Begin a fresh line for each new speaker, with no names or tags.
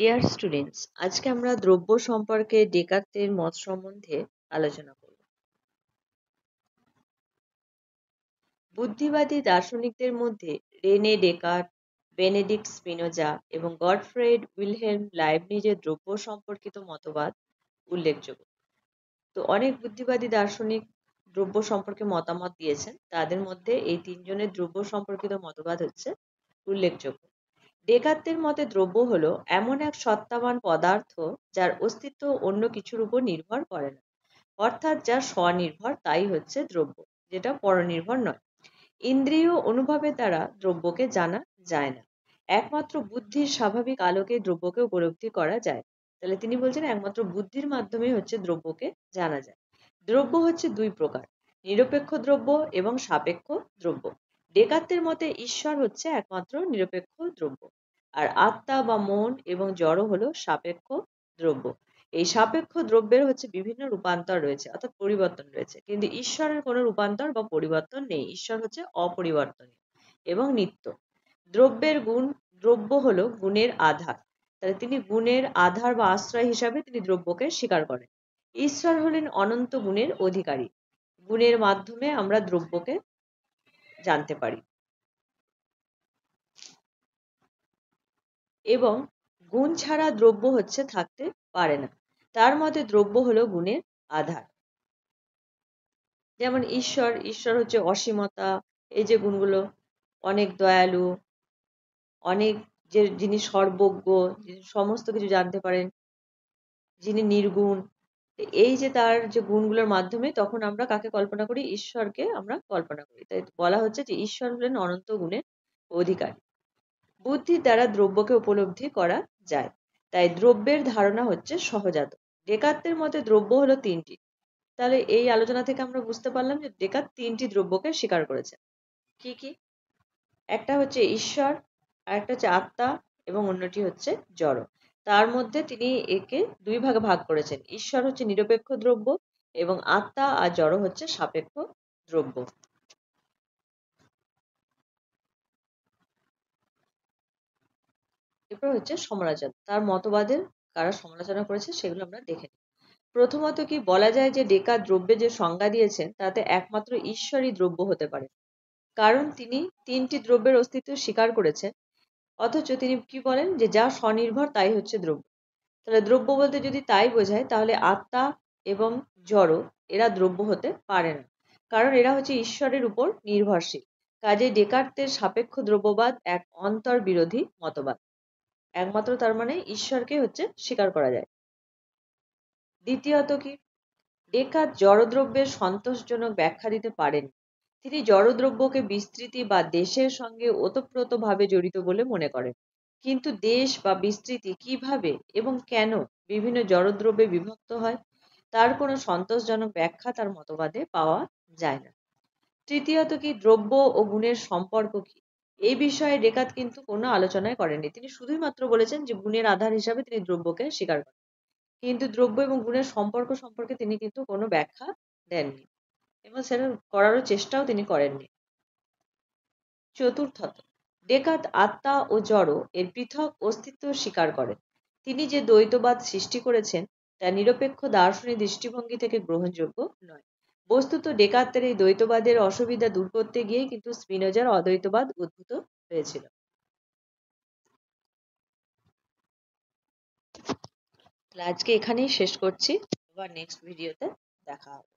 Dear students, আজকে আমরা দ্রব্য সম্পর্কে ডেকার্তের মত সম্বন্ধে আলোচনা করব। বুদ্ধিবাদী দার্শনিকদের মধ্যে রেনে ডেকার্ট, বেনেডিক্ট স্পিনোজা এবং গটফ্রেড উইলহেলম লাইবনিজের দ্রব্য সম্পর্কিত মতবাদ উল্লেখযোগ্য। তো অনেক বুদ্ধিবাদী দার্শনিক দ্রব্য সম্পর্কে মতামত দিয়েছেন, তাদের মধ্যে এই তিনজনের দ্রব্য সম্পর্কিত মতবাদ হচ্ছে উল্লেখযোগ্য। ডেকার্তের মতে দ্রব্য হলো এমন এক সত্তাবান পদার্থ যার অস্তিত্ব অন্য কিছুর উপর নির্ভর করে না, অর্থাৎ যা স্বনির্ভর, তাই হচ্ছে দ্রব্য, যেটা পরনির্ভর নয়। ইন্দ্রিয় অনুভবের দ্বারা দ্রব্যকে জানা যায় না, একমাত্র বুদ্ধির স্বাভাবিক আলোকে দ্রব্যকে উপলব্ধি করা যায়। তাহলে তিনি বলছেন একমাত্র বুদ্ধির মাধ্যমে হচ্ছে দ্রব্যকে জানা যায়। দ্রব্য হচ্ছে দুই প্রকার, নিরপেক্ষ দ্রব্য এবং সাপেক্ষ দ্রব্য। ডেকার্তের মতে ঈশ্বর হচ্ছে একমাত্র নিরপেক্ষ দ্রব্য, আর আত্মা বা মন এবং জড় হলো সাপেক্ষ দ্রব্য। এই সাপেক্ষ দ্রব্যের হচ্ছে বিভিন্ন রূপান্তর রয়েছে, অর্থাৎ পরিবর্তন রয়েছে, কিন্তু ঈশ্বরের কোনো রূপান্তর বা পরিবর্তন নেই। ঈশ্বর হচ্ছে অপরিবর্তনীয় এবং নিত্য। দ্রব্যের গুণ, দ্রব্য হলো গুণের আধার, তাহলে তিনি গুণের আধার বা আশ্রয় হিসাবে তিনি দ্রব্যকে স্বীকার করেন। ঈশ্বর হলেন অনন্ত গুণের অধিকারী, গুণের মাধ্যমে আমরা দ্রব্যকে জানতে পারি এবং গুণ ছাড়া দ্রব্য হচ্ছে থাকতে পারে না। তার মতে দ্রব্য হলো গুণের আধার। যেমন ঈশ্বর, ঈশ্বর হচ্ছে অসীমতা, এই যে গুণগুলো, অনেক দয়ালু, অনেক, যে যিনি সর্বজ্ঞ, যিনি সমস্ত কিছু জানতে পারেন, যিনি নির্গুণ, এই যে তার যে গুণগুলোর মাধ্যমে তখন আমরা কাকে কল্পনা করি? ঈশ্বরকে আমরা কল্পনা করি। তাই বলা হচ্ছে যে ঈশ্বর হলেন অনন্ত গুণের অধিকারী। বুদ্ধির দ্বারা দ্রব্যকে উপলব্ধি করা যায়, তাই দ্রব্যের ধারণা হচ্ছে সহজাত। ডেকার্তের মতে দ্রব্য হলো তিনটি। তাহলে এই আলোচনা থেকে আমরা বুঝতে পারলাম যে ডেকার্ত তিনটি দ্রব্যকে স্বীকার করেছেন। কি কি? একটা হচ্ছে ঈশ্বর, আরেকটা হচ্ছে আত্মা এবং অন্যটি হচ্ছে জড়। তার মধ্যে তিনি একে দুই ভাগে ভাগ করেছেন, ঈশ্বর হচ্ছে নিরপেক্ষ দ্রব্য এবং আত্মা আর জড় হচ্ছে সাপেক্ষ দ্রব্য। এরপর হচ্ছে সমালোচনা, তার মতবাদের কারা সমালোচনা করেছে সেগুলো আমরা দেখে নিই। প্রথমত কি বলা যায় যে ডেকার্ত দ্রব্যের যে সংজ্ঞা দিয়েছেন তাতে একমাত্র ঈশ্বরই দ্রব্য হতে পারে, কারণ তিনি তিনটি দ্রব্যের অস্তিত্ব স্বীকার করেছেন। অথচ তিনি কি বলেন যে যা স্বনির্ভর তাই হচ্ছে দ্রব্য। তাহলে দ্রব্য বলতে যদি তাই বোঝায়, তাহলে আত্মা এবং জড় এরা দ্রব্য হতে পারে না, কারণ এরা হচ্ছে ঈশ্বরের উপর নির্ভরশীল। কাজে ডেকার্তের সাপেক্ষ দ্রব্যবাদ এক অন্তর্বিরোধী মতবাদ। একমাত্র তার মানে ঈশ্বরকে হচ্ছে স্বীকার করা যায়। দ্বিতীয়ত কি, ডেকার্ত জড়দ্রব্যের সন্তোষজনক ব্যাখ্যা দিতে পারেন। তিনি জড়দ্রব্যকে বিস্তৃতি বা দেশের সঙ্গে ওতপ্রোতভাবে জড়িত বলে মনে করেন, কিন্তু দেশ বা বিস্তৃতি কিভাবে এবং কেন বিভিন্ন জড়দ্রব্যে বিভক্ত হয় তার কোনো সন্তোষজনক ব্যাখ্যা তার মতবাদে পাওয়া যায় না। তৃতীয়ত কি, দ্রব্য ও গুণের সম্পর্ক কি, এই বিষয়ে ডেকার্ত কিন্তু কোনো আলোচনাই করেননি। তিনি শুধুই মাত্র বলেছেন যে গুণের আধার হিসাবে তিনি দ্রব্যকে স্বীকার করেন, কিন্তু দ্রব্য এবং গুণের সম্পর্ক সম্পর্কে তিনি কিন্তু কোনো ব্যাখ্যা দেননি এবং সেটা করারও চেষ্টাও তিনি করেননি। চতুর্থত, ডেকার্ত আত্মা ও জড় এর পৃথক অস্তিত্ব স্বীকার করেন। তিনি যে দ্বৈতবাদ সৃষ্টি করেছেন তা নিরপেক্ষ দার্শনিক দৃষ্টিভঙ্গি থেকে গ্রহণযোগ্য নয়। বস্তুত ডেকার্তের এই দ্বৈতবাদের অসুবিধা দূর করতে গিয়েই কিন্তু স্পিনোজার অদ্বৈতবাদ উদ্ভূত হয়েছিল। আজকে এখানেই শেষ করছি, আবার নেক্সট ভিডিওতে দেখা হবে।